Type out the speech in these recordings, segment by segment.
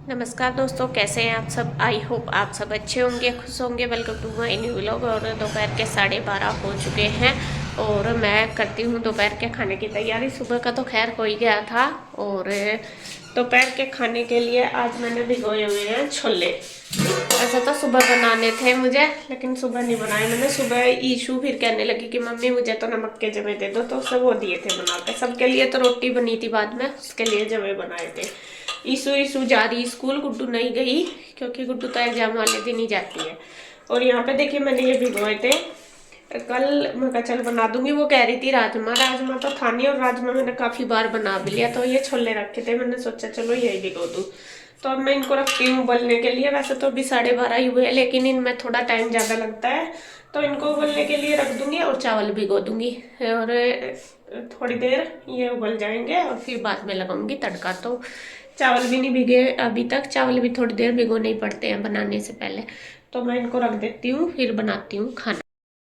नमस्कार दोस्तों, कैसे हैं आप सब। आई होप आप सब अच्छे होंगे, खुश होंगे। Welcome to my new vlog. और दोपहर के 12:30 हो चुके हैं और मैं करती हूँ दोपहर के खाने की तैयारी। सुबह का तो खैर हो ही गया था और दोपहर के खाने के लिए आज मैंने भिगोए हुए हैं छोले। ऐसा तो सुबह बनाने थे मुझे, लेकिन सुबह नहीं बनाए मैंने। सुबह ईशू फिर कहने लगी कि मम्मी मुझे तो नमक के जवे दे दो, तो उससे वो दिए थे बना के। सबके लिए तो रोटी बनी थी, बाद में उसके लिए जवे बनाए थे। ईशू जा रही स्कूल, गुड्डू नहीं गई क्योंकि गुड्डू तो एग्जाम वाले दिन ही जाती है। और यहाँ पे देखिए मैंने ये भिगोए थे कल। मैं कहा चल बना दूंगी। वो कह रही थी राजमा, राजमा तो था नहीं और राजमा मैंने काफ़ी बार बना भी लिया, तो ये छोले रखे थे, मैंने सोचा चलो यही भिगो दूँ। तो अब मैं इनको रखती हूँ उबलने के लिए। वैसे तो अभी 12:30 ही हुए हैं, लेकिन इनमें थोड़ा टाइम ज़्यादा लगता है, तो इनको उबलने के लिए रख दूंगी और चावल भिगो दूंगी। और थोड़ी देर ये उबल जाएंगे और फिर बाद में लगाऊंगी तड़का। तो चावल भी नहीं भिगे अभी तक, चावल भी थोड़ी देर भिगोने ही पड़ते हैं बनाने से पहले। तो मैं इनको रख देती हूँ, फिर बनाती हूँ खाना।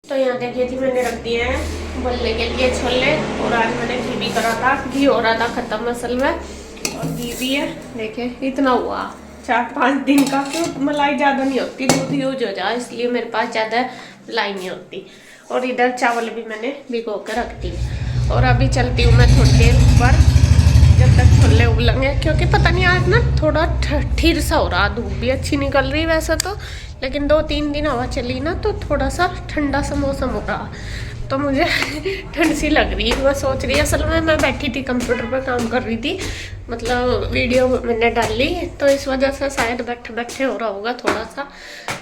तो यहाँ देखिए थी मैंने रख दिए हैं उबलने के लिए छोले। और आज मैंने घी भी करा था, घी हो रहा था ख़त्म असल में, और घी भी है। देखिए इतना हुआ 4-5 दिन का, क्यों मलाई ज़्यादा नहीं होती, दूध यूज हो जाए इसलिए मेरे पास ज़्यादा मलाई नहीं होती। और इधर चावल भी मैंने भिगो कर रख दी। और अभी चलती हूँ मैं थोड़ी देर ऊपर जब तक छोले उबलेंगे, क्योंकि पता नहीं आज ना थोड़ा ठिर सा हो रहा। धूप भी अच्छी निकल रही वैसे तो, लेकिन 2-3 दिन हवा चली ना तो थोड़ा सा ठंडा सा मौसम हो रहा, तो मुझे ठंड सी लग रही है। मैं सोच रही असल में मैं बैठी थी कंप्यूटर पर काम कर रही थी, मतलब वीडियो मैंने डाली, तो इस वजह से शायद बैठे बैठे हो रहा होगा थोड़ा सा,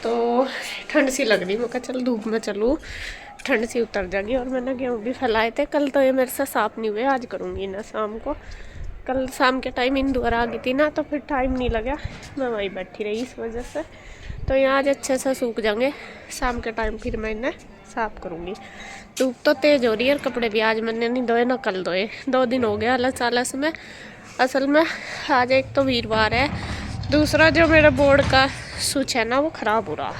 तो ठंड सी लग रही। मैं कहा चल धूप में चलूँ, ठंड सी उतर जाएगी। और मैंने गेहूँ भी फैलाए थे कल, तो ये मेरे से साफ नहीं हुए, आज करूँगी ना शाम को। कल शाम के टाइम इंदौर आ गई थी ना, तो फिर टाइम नहीं लगा, मैं वहीं बैठी रही इस वजह से। तो यहाँ आज अच्छे से सूख जाएंगे, शाम के टाइम फिर मैं इन्हें साफ़ करूँगी। धूप तो तेज़ हो रही है और कपड़े भी आज मैंने नहीं धोए ना कल धोए, 2 दिन हो गया आलस आलस में। असल में आज एक तो वीरवार है, दूसरा जो मेरा बोर्ड का स्विच है ना वो ख़राब हो रहा,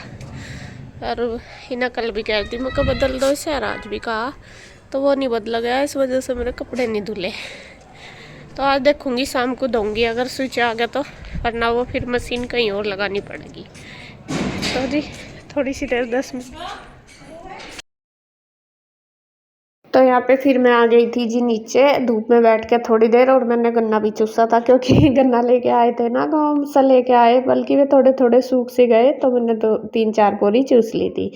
और इन्हें कल भी कह दी मैं को बदल दो इसे, और आज भी कहा, तो वो नहीं बदला गया, इस वजह से मेरे कपड़े नहीं धुले। तो आज देखूंगी शाम को दूंगी अगर स्विच आ गया तो, वरना वो फिर मशीन कहीं और लगानी पड़ेगी। तो जी थोड़ी सी देर 10 मिनट। तो यहाँ पे फिर मैं आ गई थी जी नीचे धूप में बैठ के थोड़ी देर, और मैंने गन्ना भी चूसा था, क्योंकि गन्ना लेके आए थे ना गाँव से लेके आए, बल्कि वे थोड़े थोड़े सूख से गए, तो मैंने 2-3-4 बोरी चूस ली थी।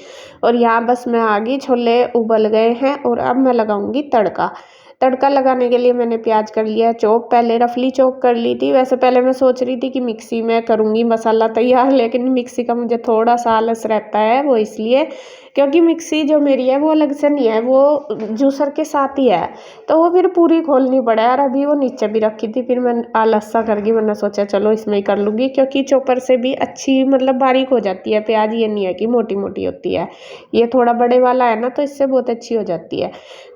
और यहाँ बस मैं आ गई, छोले उबल गए हैं और अब मैं लगाऊंगी तड़का। तड़का लगाने के लिए मैंने प्याज कर लिया चॉप, पहले रफली चॉप कर ली थी। वैसे पहले मैं सोच रही थी कि मिक्सी में करूँगी मसाला तैयार, लेकिन मिक्सी का मुझे थोड़ा सा आलस रहता है, वो इसलिए क्योंकि मिक्सी जो मेरी है वो अलग से नहीं है, वो जूसर के साथ ही है, तो वो फिर पूरी खोलनी पड़ा यार। अभी वो नीचे भी रखी थी, फिर मैं आलस सा कर गई, मैंने सोचा चलो इसमें ही कर लूँगी, क्योंकि चॉपर से भी अच्छी मतलब बारीक हो जाती है प्याज, ये नहीं है कि मोटी मोटी होती है। ये थोड़ा बड़े वाला है ना, तो इससे बहुत अच्छी हो जाती है।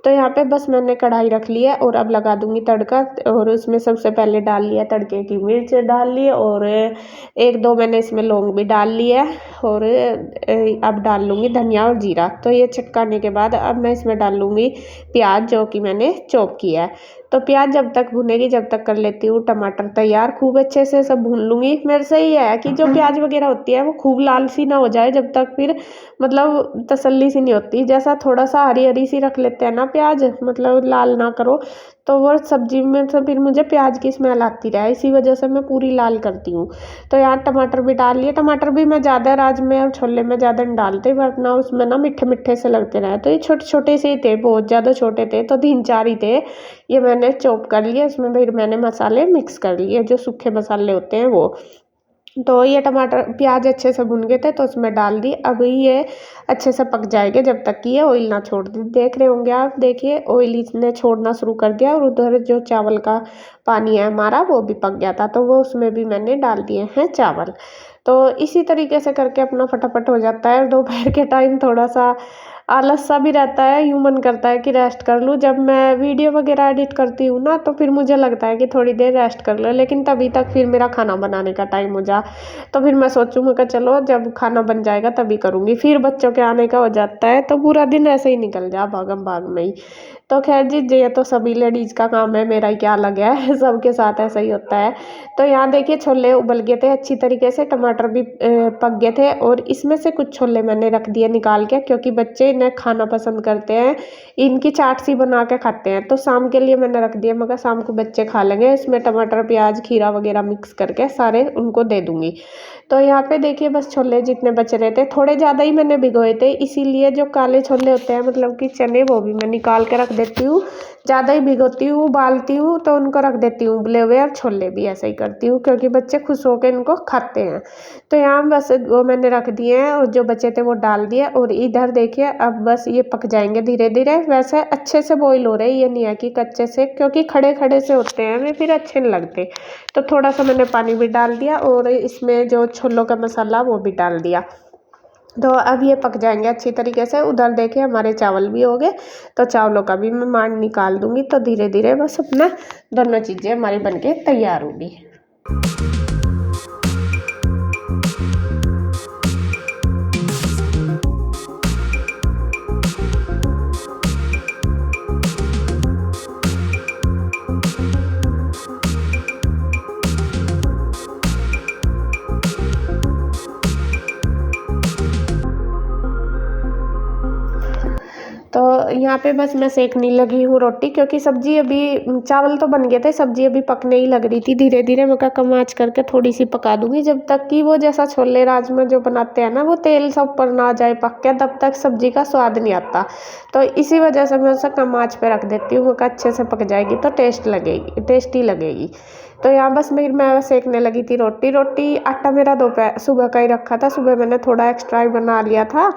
तो यहाँ पे बस मैंने कढ़ाई रख ली है और अब लगा दूंगी तड़का। और उसमें सबसे पहले डाल लिया तड़के की मिर्च डाल ली, और 1-2 मैंने इसमें लौंग भी डाल लिया, और अब डाल लूँगी धनिया और जीरा। तो ये चटकाने के बाद अब मैं इसमें डाल लूँगी प्याज, जो कि मैंने चॉप किया है। तो प्याज जब तक भुनेगी जब तक कर लेती हूँ टमाटर तैयार, खूब अच्छे से सब भून लूँगी। मेरे से ये है कि जो प्याज वगैरह होती है वो खूब लाल सी ना हो जाए जब तक, फिर मतलब तसल्ली सी नहीं होती। जैसा थोड़ा सा हरी हरी सी रख लेते हैं ना प्याज, मतलब लाल ना करो, तो वो सब्जी में तो फिर मुझे प्याज की स्मेल आती रहे, इसी वजह से मैं पूरी लाल करती हूँ। तो यहाँ टमाटर भी डाल लिए, टमाटर भी मैं ज़्यादा राजमे और छोले में ज़्यादा नहीं डालती, वरना उसमें ना मीठे मीठे से लगते रहे। तो ये छोटे छोटे से ही थे, बहुत ज़्यादा छोटे थे, तो 3-4 ही थे। ये मैंने चॉप कर लिए, इसमें फिर मैंने मसाले मिक्स कर लिए, जो सूखे मसाले होते हैं वो। तो ये टमाटर प्याज अच्छे से भुन गए थे, तो उसमें डाल दी। अभी ये अच्छे से पक जाएंगे जब तक कि ये ऑयल ना छोड़ दे। देख रहे होंगे आप, देखिए ऑयल इसने छोड़ना शुरू कर दिया, और उधर जो चावल का पानी है हमारा वो भी पक गया था, तो वो उसमें भी मैंने डाल दिए हैं चावल। तो इसी तरीके से करके अपना फटाफट हो जाता है। दोपहर के टाइम थोड़ा सा आलस सा भी रहता है, यूँ मन करता है कि रेस्ट कर लूँ। जब मैं वीडियो वगैरह एडिट करती हूँ ना, तो फिर मुझे लगता है कि थोड़ी देर रेस्ट कर लो, लेकिन तभी तक फिर मेरा खाना बनाने का टाइम हो जा। तो फिर मैं सोचूँ, मैं कहा चलो जब खाना बन जाएगा तभी करूँगी। फिर बच्चों के आने का हो जाता है, तो पूरा दिन ऐसे ही निकल जा भागम भाग में ही। तो खैर जी, ये तो सभी लेडीज़ का काम है, मेरा ही क्या अलग है सबके साथ ऐसा ही होता है। तो यहाँ देखिए छोले उबल गए थे अच्छी तरीके से, टमाटर भी पक गए थे, और इसमें से कुछ छोले मैंने रख दिए निकाल के, क्योंकि बच्चे इन्हें खाना पसंद करते हैं, इनकी चाट सी बना के खाते हैं। तो शाम के लिए मैंने रख दिया, मगर शाम को बच्चे खा लेंगे। इसमें टमाटर प्याज खीरा वगैरह मिक्स करके सारे उनको दे दूँगी। तो यहाँ पे देखिए बस छोले जितने बच रहे थे, थोड़े ज़्यादा ही मैंने भिगोए थे, इसीलिए जो काले छोले होते हैं मतलब कि चने, वो भी मैं निकाल के रख देती हूँ। ज़्यादा ही भिगोती हूँ, उबालती हूँ तो उनको रख देती हूँ उबले हुए, और छोले भी ऐसे ही करती हूँ क्योंकि बच्चे खुश होकर इनको खाते हैं। तो यहाँ बस वो मैंने रख दिए हैं, और जो बचे थे वो डाल दिए। और इधर देखिए अब बस ये पक जाएंगे धीरे धीरे। वैसे अच्छे से बॉईल हो रहे हैं, ये नहीं है कि कच्चे से, क्योंकि खड़े खड़े से होते हैं वे फिर अच्छे नहीं लगते। तो थोड़ा सा मैंने पानी भी डाल दिया, और इसमें जो छोलों का मसाला वो भी डाल दिया। तो अब ये पक जाएंगे अच्छी तरीके से। उधर देखिए हमारे चावल भी हो गए, तो चावलों का भी मैं मांड निकाल दूंगी। तो धीरे धीरे बस अपना दोनों चीज़ें हमारी बनके तैयार होगी। तो यहाँ पे बस मैं सेकने लगी हूँ रोटी, क्योंकि सब्जी अभी, चावल तो बन गए थे, सब्जी अभी पकने ही लग रही थी। धीरे धीरे मैं कम आँच करके थोड़ी सी पका दूंगी, जब तक कि वो जैसा छोले राजमा जो बनाते हैं ना, वो तेल सब ऊपर ना आ जाए पक के, तब तक सब्जी का स्वाद नहीं आता। तो इसी वजह से मैं उसे कम आँच पे रख देती हूँ, वो अच्छे से पक जाएगी तो टेस्टी लगेगी। तो यहाँ बस मैं सेकने लगी थी रोटी। आटा मेरा दोपहर सुबह का ही रखा था, सुबह मैंने थोड़ा एक्स्ट्रा ही बना लिया था।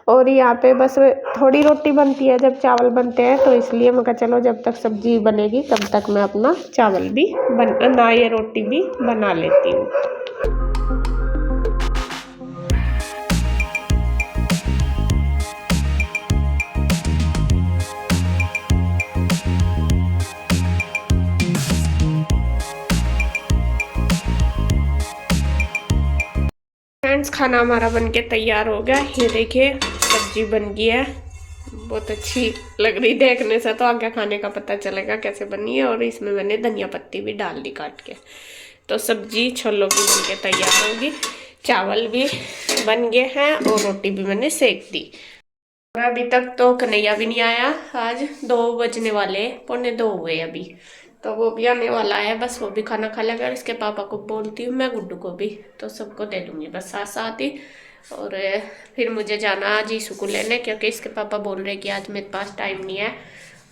और यहाँ पे बस थोड़ी रोटी बनती है जब चावल बनते हैं, तो इसलिए मैं कहा चलो जब तक सब्जी बनेगी तब तक मैं अपना चावल भी ये रोटी भी बना लेती हूँ। फ्रेंड्स, खाना हमारा बनके तैयार हो गया। ये देखिए सब्जी बन गई है, बहुत अच्छी लग रही देखने से, तो आगे खाने का पता चलेगा कैसे बनी है। और इसमें मैंने धनिया पत्ती भी डाल दी काट के। तो सब्जी छोलों की बनके तैयार होगी, चावल भी बन गए हैं, और रोटी भी मैंने सेक दी। और अभी तक तो कन्हैया भी नहीं आया, आज 2 बजने वाले, 1:45 हुए अभी। तो वो भी आने वाला है, बस वो भी खाना खा लेगा। इसके पापा को बोलती हूँ मैं, गुड्डू को भी, तो सबको दे दूँगी बस साथ साथ ही। और फिर मुझे जाना आज ईशु को लेने, क्योंकि इसके पापा बोल रहे कि आज मेरे पास टाइम नहीं है।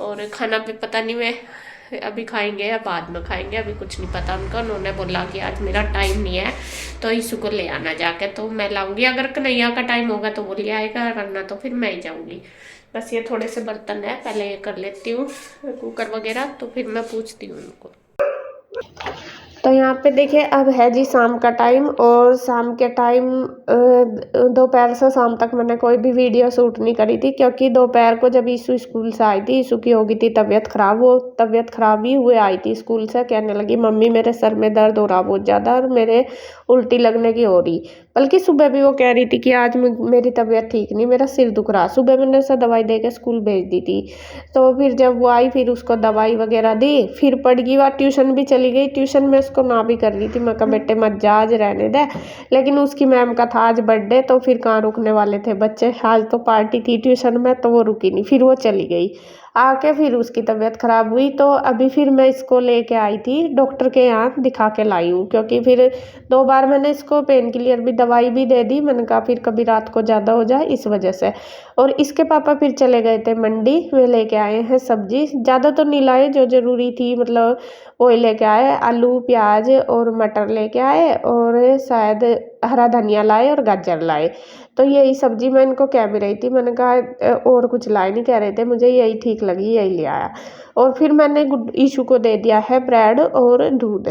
और खाना भी पता नहीं मैं अभी खाएंगे या बाद में खाएंगे, अभी कुछ नहीं पता उनका। उन्होंने बोला कि आज मेरा टाइम नहीं है, तो ईशु को ले आना जाके। तो मैं लाऊंगी, अगर कन्हैया का टाइम होगा तो वो ले आएगा, वरना तो फिर मैं ही जाऊँगी। बस ये थोड़े से बर्तन है, पहले ये कर लेती हूँ कुकर वगैरह, तो फिर मैं पूछती हूँ उनको। तो यहाँ पे देखिए अब है जी शाम का टाइम, और शाम के टाइम दोपहर से शाम तक मैंने कोई भी वीडियो शूट नहीं करी थी, क्योंकि दोपहर को जब ईशु स्कूल से आई थी, ईशु की हो गई थी तबीयत ख़राब। वो तबीयत ख़राब ही हुए आई थी स्कूल से, कहने लगी मम्मी मेरे सर में दर्द हो रहा बहुत ज़्यादा, और मेरे उल्टी लगने की हो रही। बल्कि सुबह भी वो कह रही थी कि आज मेरी तबीयत ठीक नहीं, मेरा सिर दुख रहा। सुबह मैंने उसे दवाई दे के स्कूल भेज दी थी। तो फिर जब वो आई, फिर उसको दवाई वगैरह दी, फिर पड़ गई, वह ट्यूशन भी चली गई। ट्यूशन में उसको ना भी कर रही थी, मैं कहा बेटे मत जा, आज रहने दे। लेकिन उसकी मैम का था आज बर्थडे, तो फिर कहाँ रुकने वाले थे बच्चे, आज तो पार्टी थी ट्यूशन में, तो वो रुकी नहीं, फिर वो चली गई। आके फिर उसकी तबीयत ख़राब हुई, तो अभी फिर मैं इसको लेके आई थी डॉक्टर के यहाँ, दिखा के लाई हूँ। क्योंकि फिर 2 बार मैंने इसको पेन क्लियर भी दवाई भी दे दी, मैंने कहा फिर कभी रात को ज़्यादा हो जाए इस वजह से। और इसके पापा फिर चले गए थे मंडी, वे लेके आए हैं सब्जी, ज़्यादा तो नहीं लाए, जो ज़रूरी थी मतलब वो लेके आए, आलू प्याज और मटर लेके आए, और शायद हरा धनिया लाए और गाजर लाए। तो यही सब्जी मैं इनको कह भी रही थी, मैंने कहा और कुछ लाए नहीं, कह रहे थे मुझे यही ठीक लगी, यही ले आया। और फिर मैंने ईशु को दे दिया है ब्रेड और दूध।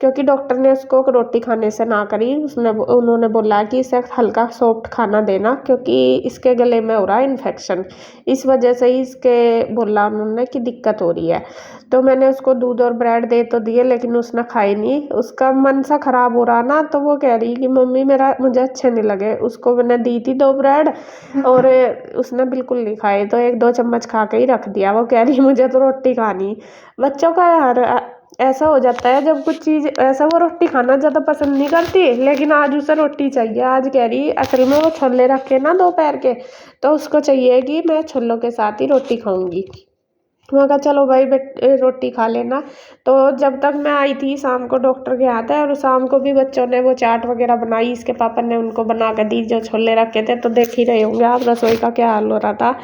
क्योंकि डॉक्टर ने उसको रोटी खाने से ना करी, उन्होंने बोला कि इसे हल्का सॉफ्ट खाना देना, क्योंकि इसके गले में हो रहा है इन्फेक्शन, इस वजह से ही इसके बोला उन्होंने कि दिक्कत हो रही है। तो मैंने उसको दूध और ब्रेड दे तो दिए, लेकिन उसने खाई नहीं, उसका मन सा खराब हो रहा ना, तो वो कह रही कि मम्मी मुझे अच्छे नहीं लगे। उसको मैंने दी थी 2 ब्रेड और उसने बिल्कुल नहीं खाए, तो 1-2 चम्मच खा के ही रख दिया। वो कह रही मुझे तो रोटी खानी। बच्चों का हर ऐसा हो जाता है, जब कुछ चीज़ ऐसा, वो रोटी खाना ज़्यादा पसंद नहीं करती, लेकिन आज उसे रोटी चाहिए। आज कह रही असल में वो छोले रखे ना दोपहर के, तो उसको चाहिए कि मैं छोलों के साथ ही रोटी खाऊंगी। मैं कहा चलो भाई रोटी खा लेना। तो जब तक मैं आई थी शाम को डॉक्टर के यहाँ था, और शाम को भी बच्चों ने वो चाट वगैरह बनाई, इसके पापा ने उनको बना कर दी जो छोले रखे थे। तो देख ही रहे होंगे आप रसोई का क्या हाल हो रहा था।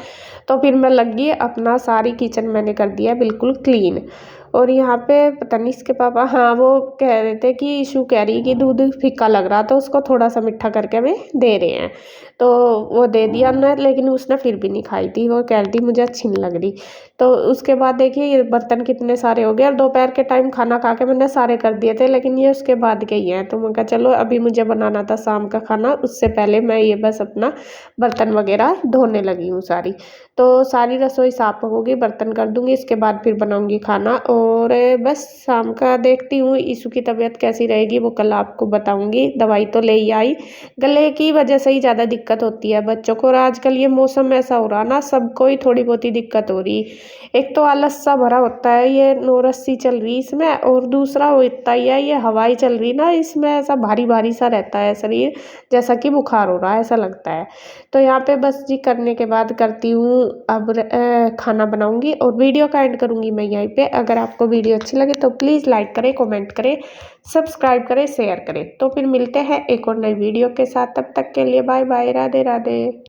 तो फिर मैं लगी अपना सारी किचन मैंने कर दिया बिल्कुल क्लीन। और यहाँ पे पता नहीं इसके पापा, हाँ वो कह रहे थे कि इशू कह रही कि दूध फीका लग रहा, तो उसको थोड़ा सा मीठा करके हमें दे रहे हैं। तो वो दे दिया हमने, लेकिन उसने फिर भी नहीं खाई थी, वो कह रही थी मुझे अच्छी नहीं लग रही। तो उसके बाद देखिए ये बर्तन कितने सारे हो गए, और दोपहर के टाइम खाना खा के मैंने सारे कर दिए थे, लेकिन ये उसके बाद के ही हैं। तो मैं कहा चलो अभी मुझे बनाना था शाम का खाना, उससे पहले मैं ये बस अपना बर्तन वगैरह धोने लगी हूँ सारी। तो सारी रसोई साफ होगी, बर्तन कर दूंगी, इसके बाद फिर बनाऊंगी खाना। और बस शाम का देखती हूँ ईशु की तबीयत कैसी रहेगी, वो कल आपको बताऊंगी। दवाई तो ले ही आई, गले की वजह से ही ज़्यादा दिक्कत होती है बच्चों को, और आजकल ये मौसम ऐसा हो रहा ना, सबको ही थोड़ी बहुत ही दिक्कत हो रही। एक तो आलस सा भरा होता है, ये नौरस्सी चल रही इसमें, और दूसरा वो इतना ही है, ये हवाई चल रही ना, इसमें ऐसा भारी भारी सा रहता है शरीर, जैसा कि बुखार हो रहा है ऐसा लगता है। तो यहाँ पे बस जी करने के बाद करती हूँ अब खाना बनाऊंगी, और वीडियो का एंड करूँगी मैं यहीं पे। अगर आपको वीडियो अच्छी लगे तो प्लीज़ लाइक करें, कमेंट करें, सब्सक्राइब करें, शेयर करें। तो फिर मिलते हैं एक और नई वीडियो के साथ, तब तक के लिए बाय बाय, राधे राधे।